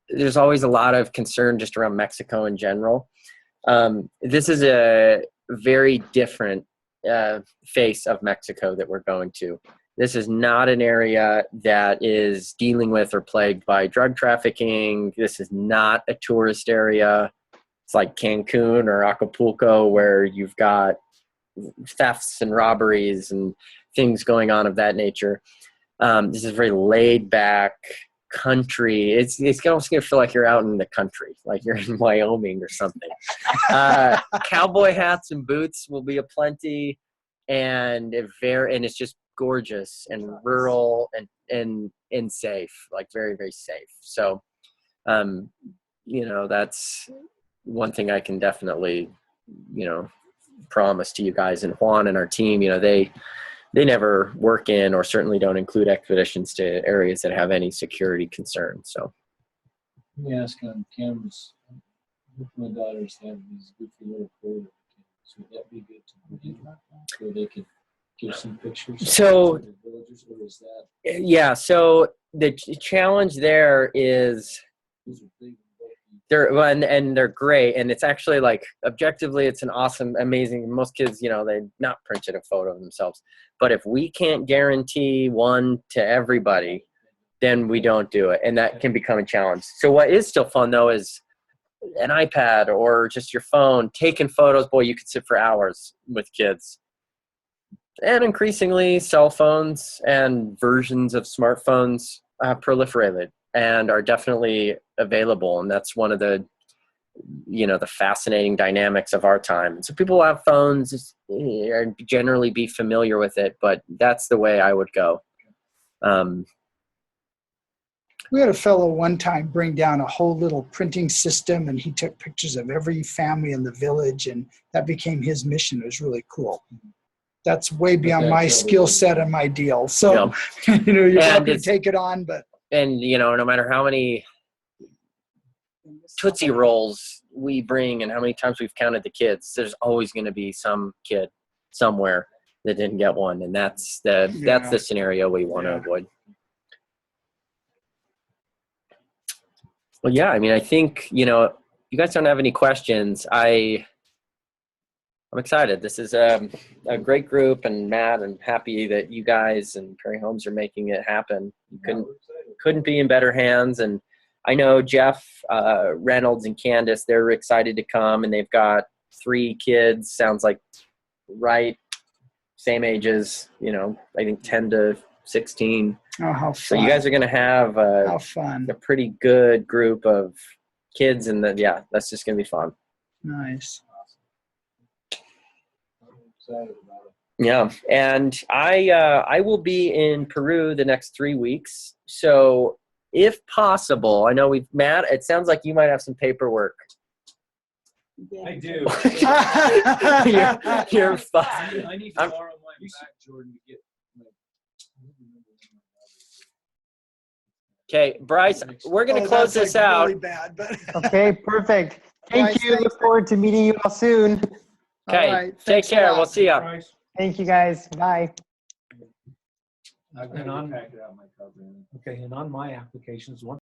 there's always a lot of concern just around Mexico in general. This is a very different face of Mexico that we're going to. This is not an area that is dealing with or plagued by drug trafficking. This is not a tourist area. It's like Cancun or Acapulco where you've got thefts and robberies and things going on of that nature. This is a very laid back country. It's almost going to feel like you're out in the country, like you're in Wyoming or something. Cowboy hats and boots will be aplenty, and it's just gorgeous and rural and safe, like very, very safe. So, that's one thing I can definitely, promise to you guys. And Juan and our team, they never work in or certainly don't include expeditions to areas that have any security concerns. So Let me ask on cameras. My daughters have these goofy little photo cameras. Would that be good to put in so they could give some pictures? So- to the villagers, or is that yeah, so the challenge there is those are big and bulky? and they're great, and it's actually like objectively it's an awesome, amazing, most kids they've not printed a photo of themselves, but if we can't guarantee one to everybody, then we don't do it, and that can become a challenge. So what is still fun though is an iPad or just your phone taking photos. Boy, you could sit for hours with kids. And increasingly cell phones and versions of smartphones have proliferated and are definitely available. And that's one of the, the fascinating dynamics of our time. So people have phones and generally be familiar with it, but that's the way I would go. We had a fellow one time bring down a whole little printing system, and he took pictures of every family in the village, and that became his mission. It was really cool. That's way beyond my skill set and my deal. So, you're welcome to take it on, but. And, no matter how many Tootsie Rolls we bring and how many times we've counted the kids, there's always going to be some kid somewhere that didn't get one. And that's the scenario we want to avoid. Well, yeah, I mean, I think, you guys don't have any questions. I'm excited. This is a great group, and Matt, I'm happy that you guys and Prairie Homes are making it happen. You couldn't be in better hands. And I know Jeff Reynolds and Candace, they're excited to come, and they've got 3 kids. Sounds like same ages, I think 10 to 16. Oh, how fun. So you guys are going to have how fun. a pretty good group of kids, and that's just going to be fun. Nice. Excited about it. Yeah, and I will be in Peru the next 3 weeks. So if possible, I know Matt, it sounds like you might have some paperwork. Yeah. I do. You're fine. I need to borrow my back, Jordan, to get my. Okay, Bryce, we're going to close this out. Really bad, but Okay, perfect. Thank Guys, you. thanks. Look forward to meeting you all soon. Okay, All right, take thanks a care. lot. We'll see ya. Price. Thank you guys. Bye. I'm And gonna on, pack it out in my car, Brandon. okay, and on my applications, one